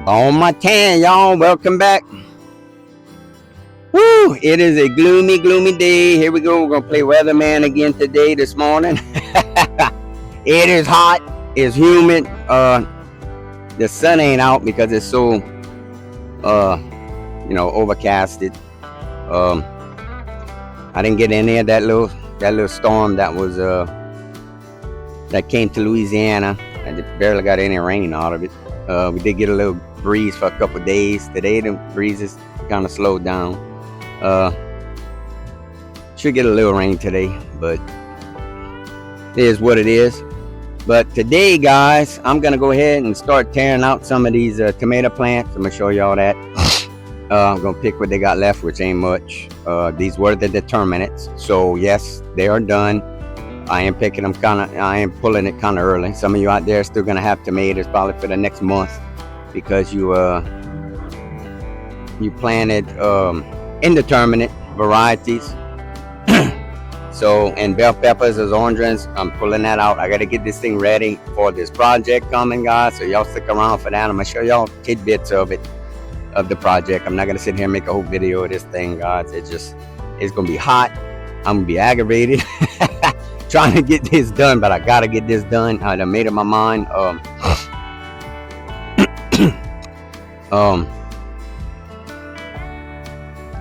On my tan, y'all. Welcome back. Woo! It is a gloomy, gloomy day. Here we go. We're gonna play weatherman again today, this morning. It is hot. It's humid. The sun ain't out because it's so, overcasted. I didn't get any of that little storm that was that came to Louisiana. I barely got any rain out of it. We did get a little breeze for a couple of days. Today the breezes kind of slowed down. Should get a little rain today, but it is what it is. But today, guys, I'm gonna go ahead and start tearing out some of these tomato plants. I'm gonna show y'all that. I'm gonna pick what they got left, which ain't much. These were the determinants, so yes, they are done. I am pulling it kind of early. Some of you out there are still gonna have tomatoes probably for the next month because you planted indeterminate varieties. So, and bell peppers as oranges, I'm pulling that out. I gotta get this thing ready for this project coming, guys. So y'all stick around for that. I'm gonna show y'all tidbits of it, of the project. I'm not gonna sit here and make a whole video of this thing, guys. It's gonna be hot. I'm gonna be aggravated trying to get this done, but I gotta get this done. I done made up my mind.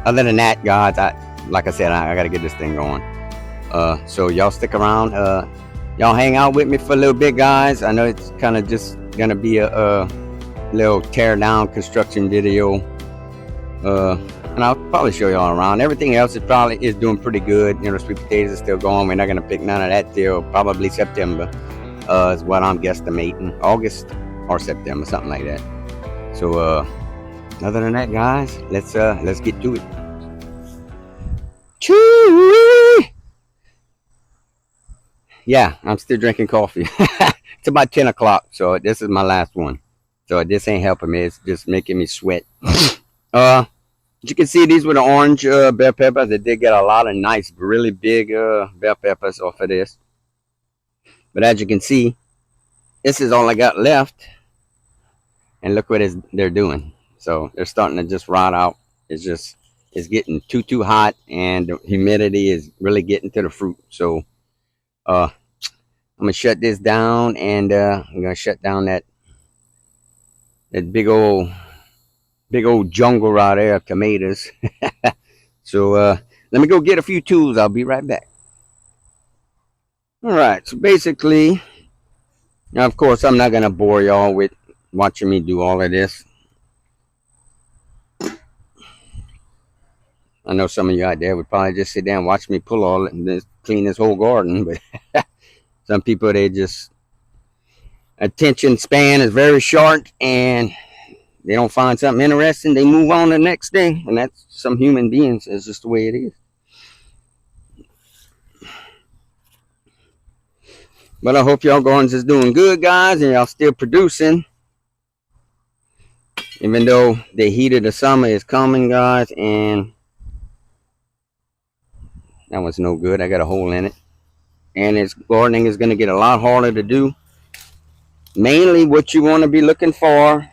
Other than that, guys, like I said, I gotta get this thing going. So y'all stick around. Y'all hang out with me for a little bit, guys. I know it's kind of just gonna be a little tear down construction video. And I'll probably show y'all around. Everything else is doing pretty good. You know, sweet potatoes are still going. We're not gonna pick none of that till probably September. Is what I'm guesstimating. August or September, something like that. So other than that, guys, let's get to it. Choo-wee! Yeah, I'm still drinking coffee. It's about 10 o'clock, so this is my last one. So this ain't helping me. It's just making me sweat. As you can see, these were the orange bell peppers. They did get a lot of nice, really big bell peppers off of this. But as you can see, this is all I got left. And look what they're doing. So they're starting to just rot out. It's getting too hot, and the humidity is really getting to the fruit. So I'm gonna shut this down, and I'm gonna shut down that big old jungle right there of tomatoes. So let me go get a few tools. I'll be right back. All right, so basically, now of course I'm not gonna bore y'all with watching me do all of this. I know some of you out there would probably just sit down and watch me pull all it and just clean this whole garden, but some people, they just, attention span is very short, and they don't find something interesting, they move on to the next thing. And that's some human beings. It's just the way it is. But I hope y'all gardens is doing good, guys, and y'all still producing. Even though the heat of the summer is coming, guys, and that was no good. I got a hole in it. And it's gardening is going to get a lot harder to do. Mainly what you want to be looking for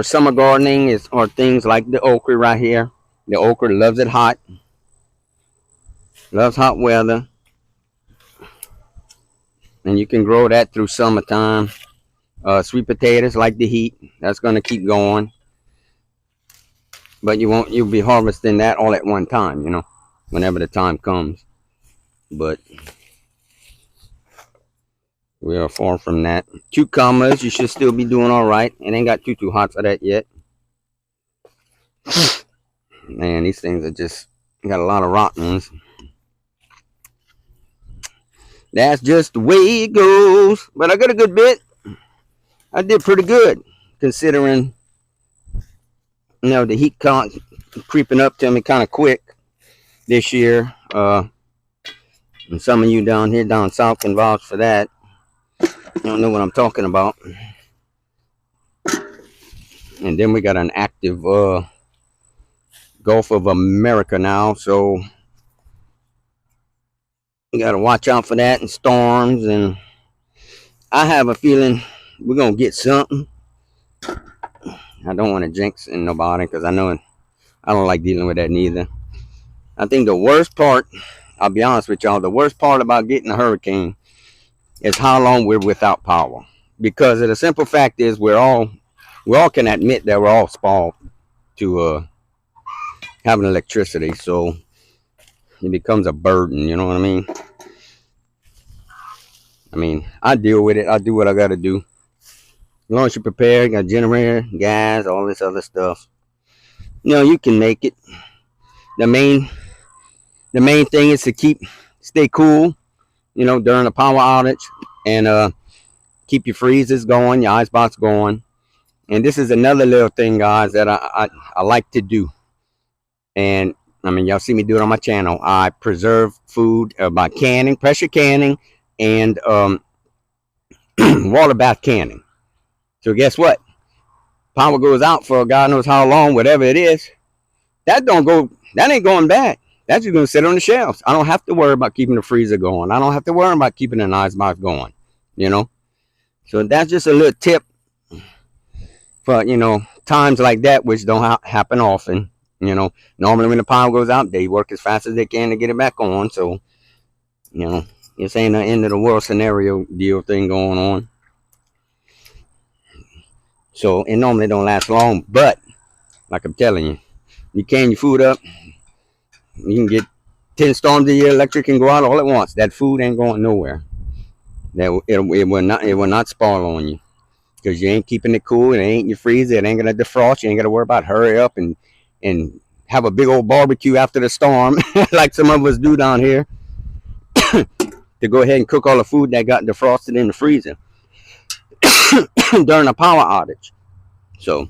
summer gardening are things like the okra right here. The okra loves it hot. Loves hot weather. And you can grow that through summertime. Sweet potatoes like the heat. That's going to keep going. But you'll be harvesting that all at one time, you know, whenever the time comes. But we are far from that. Cucumbers, you should still be doing all right. It ain't got too hot for that yet. Man, these things are just got a lot of rotten ones. That's just the way it goes. But I got a good bit. I did pretty good considering, you know, the heat creeping up to me kind of quick this year. And some of you down here down south can vouch for that. You don't know what I'm talking about. And then we got an active Gulf of America now, so you got to watch out for that and storms. And I have a feeling we're gonna get something. I don't want to jinx in nobody because I know I don't like dealing with that neither. I think the worst part, I'll be honest with y'all, the worst part about getting a hurricane is how long we're without power. Because the simple fact is we all can admit that we're all spoiled to having electricity, so it becomes a burden. You know what I mean? I mean, I deal with it. I do what I got to do. As long as you prepare, got generator, gas, all this other stuff. You know, you can make it. The main the main thing is to stay cool. You know, during a power outage, and keep your freezers going, your ice box going. And this is another little thing, guys, that I like to do. And I mean, y'all see me do it on my channel. I preserve food by canning, pressure canning, and water bath canning. So guess what? Power goes out for God knows how long, whatever it is. That ain't going back. That's just gonna sit on the shelves. I don't have to worry about keeping the freezer going. I don't have to worry about keeping an ice box going. You know. So that's just a little tip for times like that, which don't happen often. Normally when the power goes out, they work as fast as they can to get it back on. So this ain't an end of the world scenario deal thing going on. So it normally don't last long, but like I'm telling you, you can your food up. You can get 10 storms a year, electric can go out all at once. That food ain't going nowhere. It will not spoil on you because you ain't keeping it cool. It ain't in your freezer. It ain't gonna defrost. You ain't gotta worry about hurry up and have a big old barbecue after the storm, like some of us do down here, to go ahead and cook all the food that got defrosted in the freezer during a power outage. So,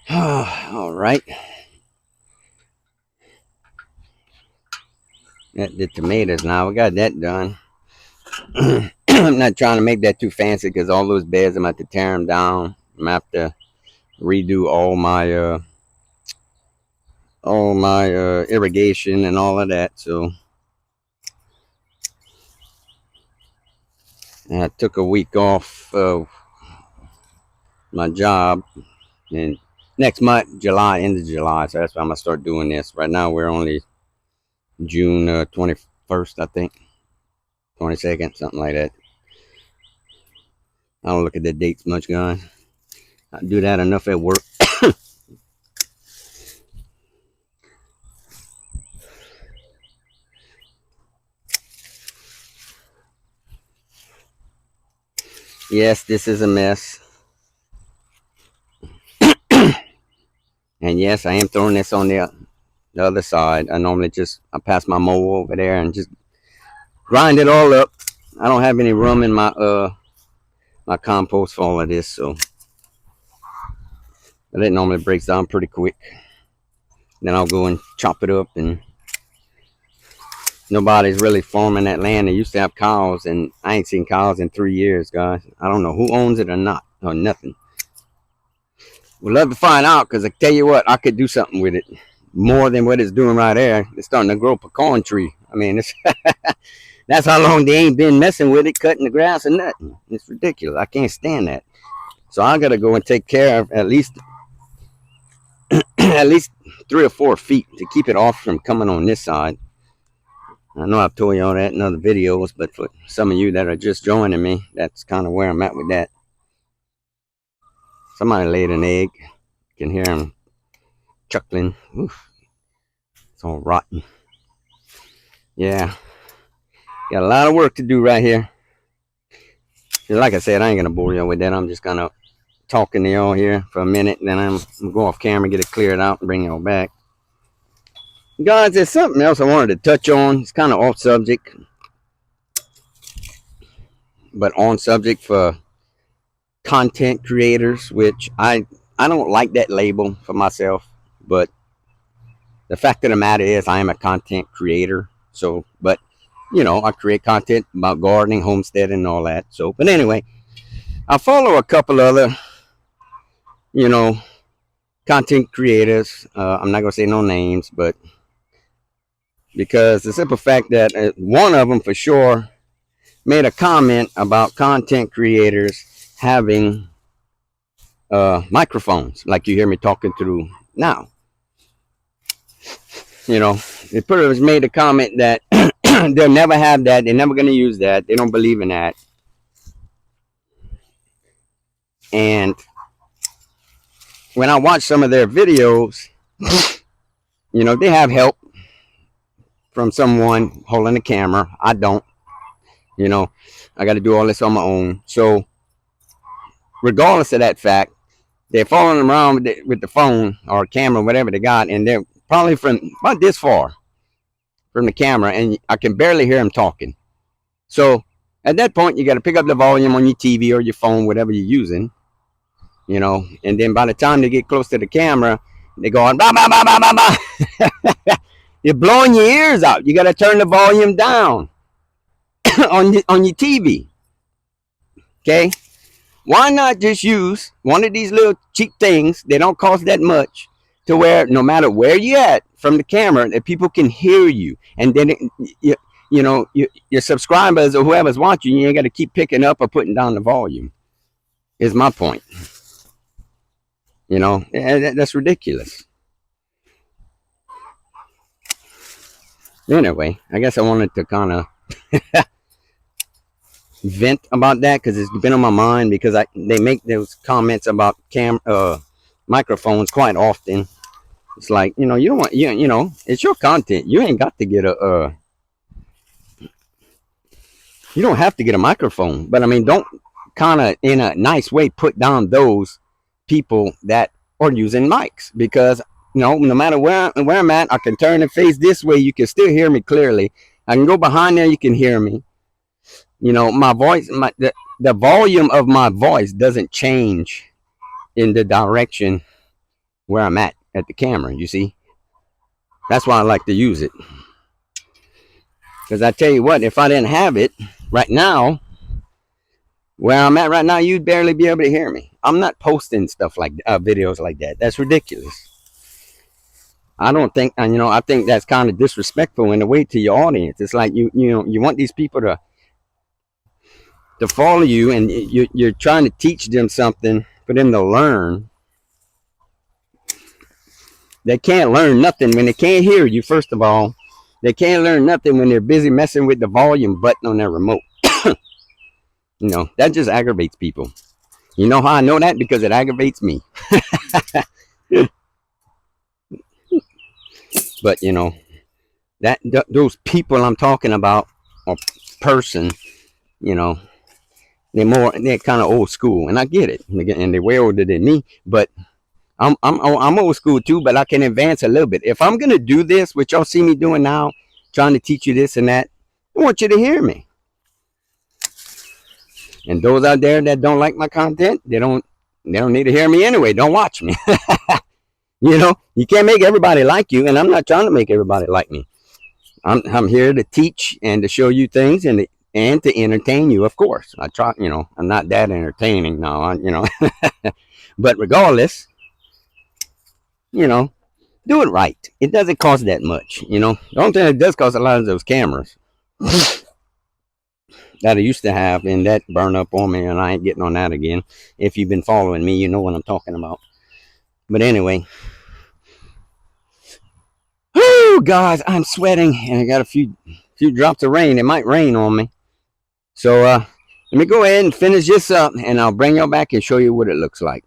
all right. The tomatoes now. We got that done. I'm not trying to make that too fancy because all those beds, I'm going to have to tear them down. I'm going to have to redo all my irrigation and all of that. So I took a week off of my job, and next month, July, end of July. So that's why I'm going to start doing this. Right now, we're only June 21st, I think. 22nd, something like that. I don't look at the dates much, guys. I do that enough at work. Yes, this is a mess. And yes, I am throwing this on the other side. I normally I pass my mower over there and just grind it all up. I don't have any room in my compost for all of this, so but it normally breaks down pretty quick. Then I'll go and chop it up, and nobody's really farming that land. They used to have cows, and I ain't seen cows in 3 years, guys. I don't know who owns it or not, or nothing. We'd love to find out, because I tell you what, I could do something with it more than what it's doing right there. It's starting to grow up a corn tree. I mean, it's that's how long they ain't been messing with it, cutting the grass and nothing. It's ridiculous. I can't stand that. So I gotta go and take care of at least at least 3 or 4 feet to keep it off from coming on this side. I know I've told you all that in other videos, but for some of you that are just joining me, that's kind of where I'm at with that. Somebody laid an egg. You can hear him chuckling. Oof. It's all rotten. Yeah. Got a lot of work to do right here. Like I said, I ain't going to bore you with that. I'm just kind of talking to y'all here for a minute, and then I'm going to go off camera, get it cleared out, and bring y'all back. Guys, there's something else I wanted to touch on. It's kind of off subject, but on subject for content creators, which I don't like that label for myself, but the fact of the matter is I am a content creator. So, but I create content about gardening, homesteading, and all that. So, but anyway, I follow a couple other, content creators. I'm not gonna say no names, but because the simple fact that one of them for sure made a comment about content creators having microphones, like you hear me talking through now. You know, they pretty much made a comment that they'll never have that. They're never going to use that. They don't believe in that. And when I watch some of their videos, you know, they have help from someone holding the camera. I don't. You know, I got to do all this on my own. So, regardless of that fact, they're following around with the phone or camera, whatever they got, and they're probably from about this far from the camera, and I can barely hear them talking. So, at that point, you got to pick up the volume on your TV or your phone, whatever you're using, you know, and then by the time they get close to the camera, they go on, blah, blah, blah, blah, blah, blah. You're blowing your ears out. You got to turn the volume down on your TV. Okay? Why not just use one of these little cheap things? They don't cost that much, to where no matter where you're at from the camera, that people can hear you. And then, you know, your subscribers or whoever's watching, you ain't got to keep picking up or putting down the volume, is my point. You know, that's ridiculous. Anyway, I guess I wanted to kind of vent about that, because it's been on my mind, because they make those comments about microphones quite often. It's like, you know, you don't want, you know, it's your content. You ain't got to get you don't have to get a microphone, but I mean, don't kind of in a nice way put down those people that are using mics, because you know, no matter where I'm at, I can turn and face this way, you can still hear me clearly. I can go behind there, you can hear me. You know, my voice, the volume of my voice doesn't change in the direction where I'm at the camera, you see. That's why I like to use it. Because I tell you what, if I didn't have it right now, where I'm at right now, you'd barely be able to hear me. I'm not posting stuff like videos like that. That's ridiculous. I don't think, you know, I think that's kind of disrespectful in a way to your audience. It's like you know, you want these people to follow you, and you're trying to teach them something for them to learn. They can't learn nothing when they can't hear you. First of all, they can't learn nothing when they're busy messing with the volume button on their remote. You know, that just aggravates people. You know how I know that? Because it aggravates me. But you know, those people I'm talking about, or person, you know, they're kind of old school, and I get it, and they're way older than me. But I'm old school too, but I can advance a little bit. If I'm gonna do this, which y'all see me doing now, trying to teach you this and that, I want you to hear me. And those out there that don't like my content, they don't need to hear me anyway. Don't watch me. You know, you can't make everybody like you, and I'm not trying to make everybody like me. I'm here to teach and to show you things, and to entertain you, of course. I try, you know, I'm not that entertaining now, you know. But regardless, you know, do it right. It doesn't cost that much, you know. The only thing it does cost a lot of those cameras that I used to have, and that burned up on me, and I ain't getting on that again. If you've been following me, you know what I'm talking about. But anyway, whoo, guys, I'm sweating, and I got a few drops of rain. It might rain on me. So let me go ahead and finish this up, and I'll bring y'all back and show you what it looks like.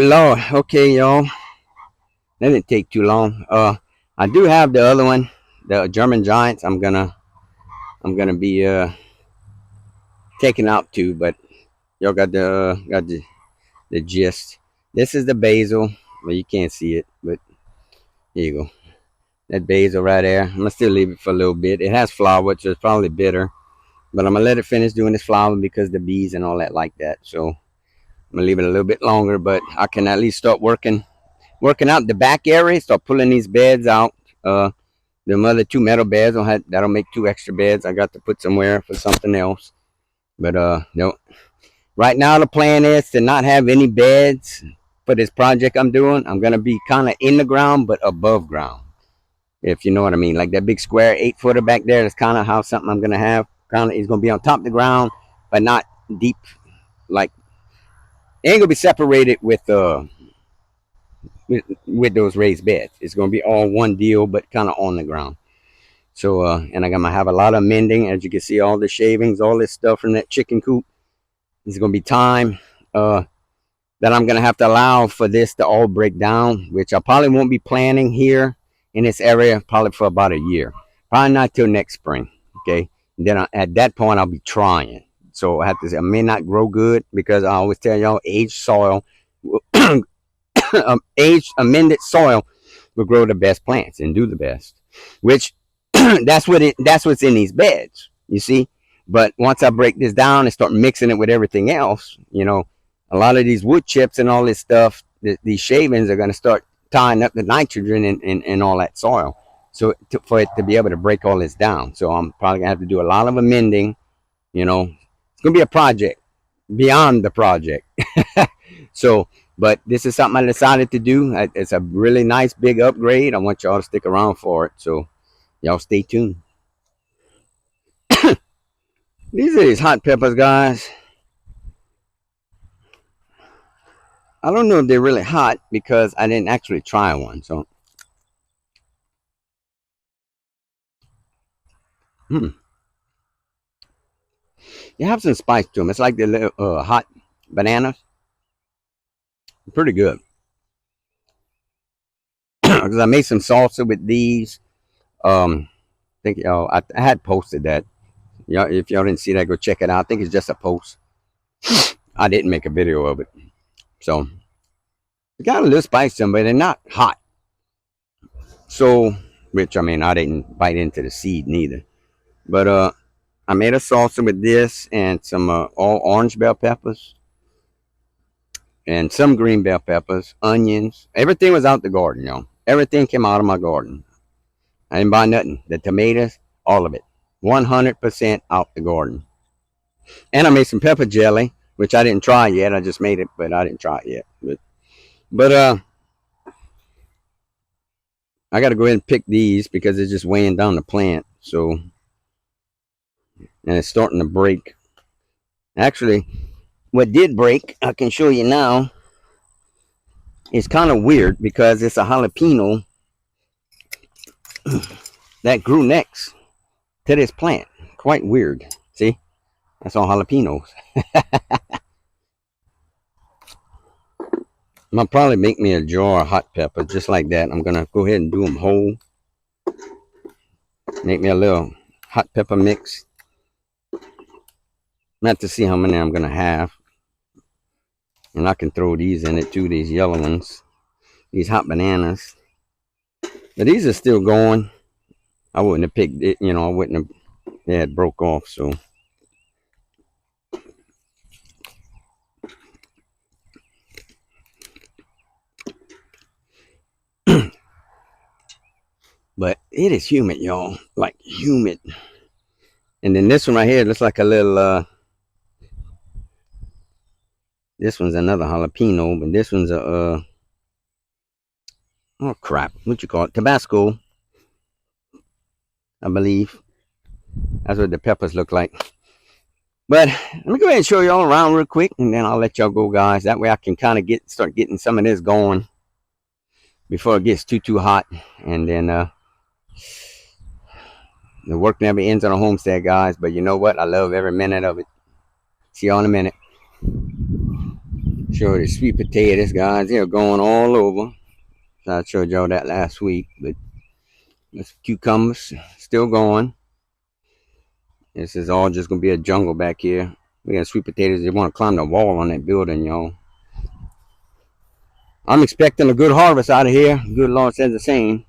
Lord. Okay, y'all. That didn't take too long. I do have the other one, the German Giants. I'm gonna be taking out too, but y'all got the gist. This is the basil. Well, you can't see it, but here you go. That basil right there. I'm gonna still leave it for a little bit. It has flower, so it's probably bitter, but I'm gonna let it finish doing this flower because the bees and all that like that. So I'm gonna leave it a little bit longer, but I can at least start working out the back area. Start pulling these beds out. The other two metal beds that'll make two extra beds. I got to put somewhere for something else. But no. Right now the plan is to not have any beds for this project I'm doing. I'm gonna be kind of in the ground but above ground, if you know what I mean. Like that big square 8-footer back there. That's kind of how something I'm gonna have. Kind of is gonna be on top of the ground, but not deep. Like it ain't gonna be separated with those raised beds. It's gonna be all one deal, but kind of on the ground. So and I'm gonna have a lot of mending, as you can see, all the shavings, all this stuff from that chicken coop. It's gonna be time that I'm gonna have to allow for this to all break down, which I probably won't be planning here in this area probably for about a year. Probably not till next spring. Okay. And then at that point I'll be trying. So I have to say I may not grow good because I always tell y'all aged soil aged amended soil will grow the best plants and do the best. Which that's what's in these beds, you see. But once I break this down and start mixing it with everything else, a lot of these wood chips and all this stuff, these shavings are going to start tying up the nitrogen in all that soil. So for it to be able to break all this down, so I'm probably gonna have to do a lot of amending. It's gonna be a project beyond the project. So, but this is something I decided to do. It's a really nice big upgrade. I want y'all to stick around for it. So y'all stay tuned. These are these hot peppers, guys. I don't know if they're really hot because I didn't actually try one. So, hmm, they have some spice to them. It's like the little hot bananas. Pretty good. Because I made some salsa with these. I think I had posted that. Y'all, if y'all didn't see that, go check it out. I think it's just a post. I didn't make a video of it. So, it got a little spice to them, but they're not hot. So, which I mean, I didn't bite into the seed neither. But I made a salsa with this and some all orange bell peppers and some green bell peppers, onions. Everything was out the garden, y'all. Everything came out of my garden. I didn't buy nothing. The tomatoes, all of it, 100% out the garden. And I made some pepper jelly, which I didn't try yet. I just made it, but I didn't try it yet. But I got to go ahead and pick these because it's just weighing down the plant. So, and it's starting to break. Actually, what did break, I can show you now. It's kind of weird because it's a jalapeno that grew next to this plant. Quite weird. See? That's all jalapenos. I'll probably make me a jar of hot pepper just like that. I'm going to go ahead and do them whole. Make me a little hot pepper mix. Not to see how many I'm going to have. And I can throw these in it too, these yellow ones. These hot bananas. But these are still going. I wouldn't have picked it, I wouldn't have, they had broke off, so. But it is humid, y'all. Like humid. And then this one right here looks like a little this one's another jalapeno, but this one's a oh crap. What you call it? Tabasco, I believe. That's what the peppers look like. But let me go ahead and show y'all around real quick and then I'll let y'all go, guys. That way I can kind of start getting some of this going before it gets too hot. And then the work never ends on a homestead, guys. But you know what? I love every minute of it. See y'all in a minute. Show the sweet potatoes, guys. They're going all over. So I showed y'all that last week, but this cucumbers still going. This is all just gonna be a jungle back here. We got sweet potatoes. They want to climb the wall on that building, y'all. I'm expecting a good harvest out of here. Good Lord says the same.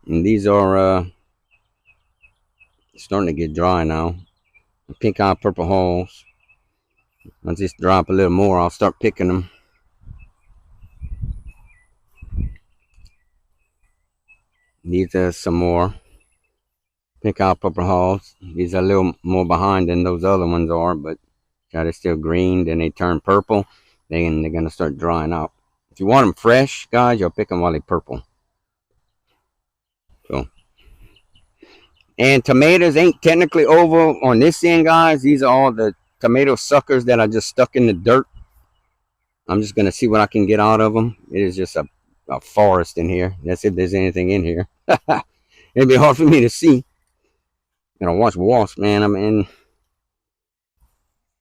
And these are starting to get dry now. The pink eye purple hulls. Once this dry up a little more, I'll start picking them. These are some more pink eye purple hulls. These are a little more behind than those other ones are, but they're still green. Then they turn purple. Then they're gonna start drying out. If you want them fresh, guys, you'll pick them while they're purple. So, and tomatoes ain't technically over on this end, guys. These are all the tomato suckers that are just stuck in the dirt. I'm just gonna see what I can get out of them. It is just a forest in here. That's if there's anything in here. It'd be hard for me to see. Gotta watch wasps, man. I mean,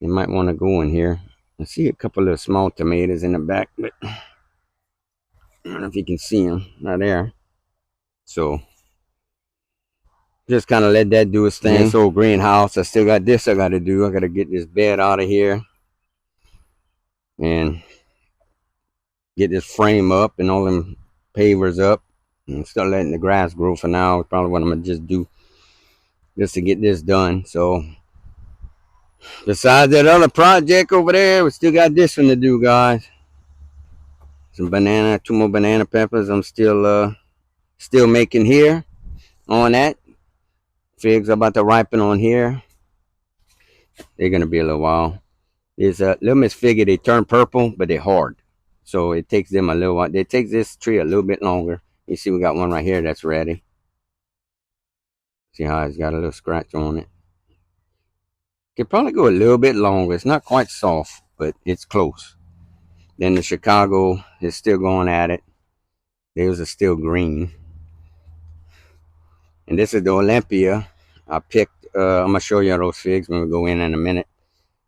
you might want to go in here. I see a couple of small tomatoes in the back, but I don't know if you can see them. Right there. So just kind of let that do its thing. This old greenhouse. I still got this I got to do. I got to get this bed out of here and get this frame up and all them pavers up and start letting the grass grow for now. It's probably what I'm going to just do just to get this done. So besides that other project over there, we still got this one to do, guys. Some banana, 2 more banana peppers. I'm still making here on that. Figs are about to ripen on here. They're going to be a little while. There's a little misfigure. They turn purple, but they're hard. So it takes them a little while. It takes this tree a little bit longer. You see we got one right here that's ready. See how it's got a little scratch on it. Could probably go a little bit longer. It's not quite soft, but it's close. Then the Chicago is still going at it. Those are still green. And this is the Olympia. I picked, I'm going to show you those figs when we go in a minute.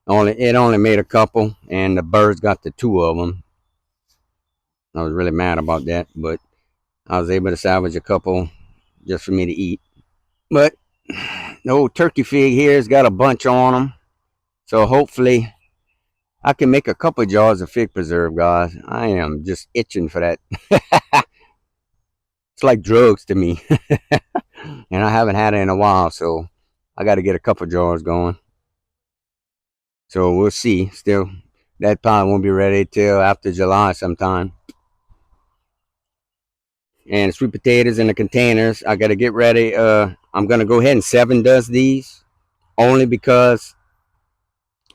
It only made a couple, and the birds got the 2 of them. I was really mad about that, but I was able to salvage a couple just for me to eat. But the old turkey fig here has got a bunch on them. So hopefully I can make a couple jars of fig preserve, guys. I am just itching for that. It's like drugs to me. And I haven't had it in a while, so I got to get a couple jars going. So we'll see. Still, that probably won't be ready till after July sometime. And sweet potatoes in the containers. I got to get ready. I'm going to go ahead and 7 dust these. Only because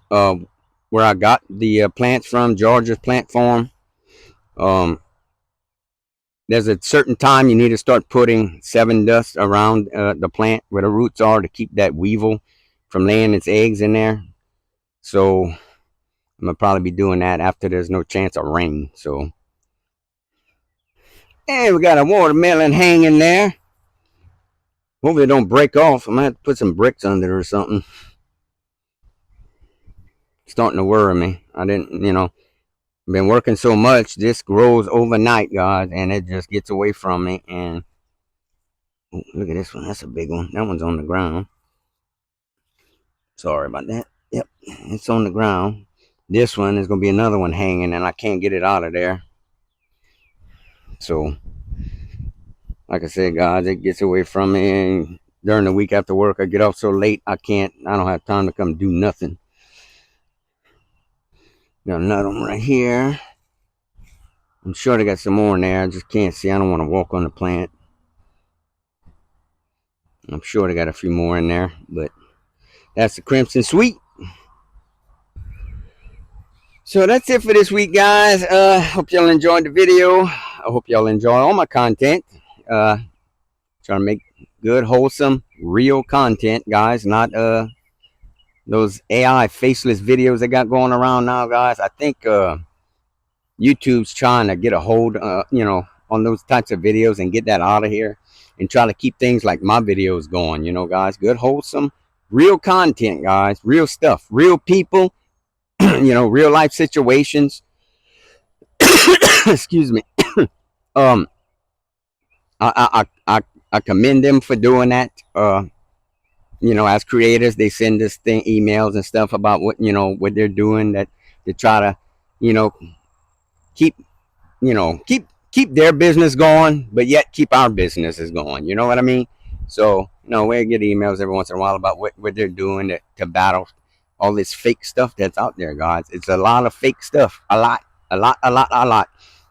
where I got the plants from, Georgia's plant farm, there's a certain time you need to start putting 7 dust around the plant where the roots are to keep that weevil from laying its eggs in there. So I'm going to probably be doing that after there's no chance of rain. So, and we got a watermelon hanging there. Hopefully it don't break off. I'm going to have to put some bricks under it or something. It's starting to worry me. I didn't, been working so much. This grows overnight, guys, and it just gets away from me. And oh, look at this one. That's a big one. That one's on the ground. Sorry about that. Yep, it's on the ground. This one is going to be another one hanging, and I can't get it out of there. So, like I said, guys, it gets away from me. And during the week after work, I get off so late, I don't have time to come do nothing. Got another one right here. I'm sure they got some more in there. I just can't see. I don't want to walk on the plant. I'm sure they got a few more in there, but that's the Crimson Sweet. So that's it for this week, guys. Hope y'all enjoyed the video. I hope y'all enjoy all my content. Trying to make good, wholesome, real content, guys. Not those AI faceless videos they got going around now, guys. I think YouTube's trying to get a hold, on those types of videos and get that out of here and try to keep things like my videos going, guys. Good, wholesome, real content, guys. Real stuff. Real people. real life situations. Excuse me. Um, I commend them for doing that. As creators, they send us emails and stuff about what they're doing, that to try to, you know, keep keep their business going, but yet keep our businesses going. You know what I mean? So we get emails every once in a while about what they're doing to battle all this fake stuff that's out there, guys. It's a lot of fake stuff. A lot.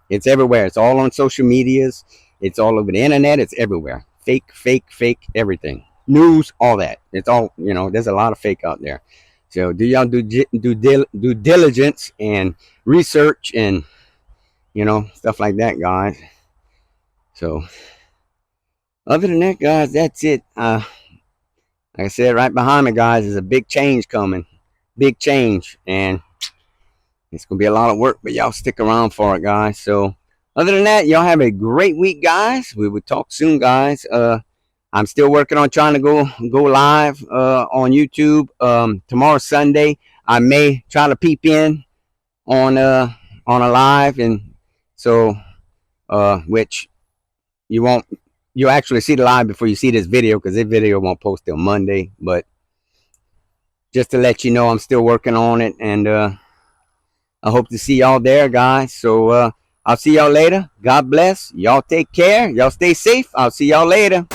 It's everywhere. It's all on social medias. It's all over the internet. It's everywhere. Fake, everything. News, all that. It's all, there's a lot of fake out there. So do y'all do diligence and research and stuff like that, guys. So other than that, guys, that's it. Like I said, right behind me, guys, is a big change coming. Big change. And it's going to be a lot of work, but y'all stick around for it, guys. So other than that, y'all have a great week, guys. We will talk soon, guys. I'm still working on trying to go live on YouTube. Tomorrow, Sunday, I may try to peep in on a live, and so which you'll actually see the live before you see this video, because this video won't post till Monday. But just to let you know, I'm still working on it, and I hope to see y'all there, guys. So I'll see y'all later. God bless. Y'all take care. Y'all stay safe. I'll see y'all later.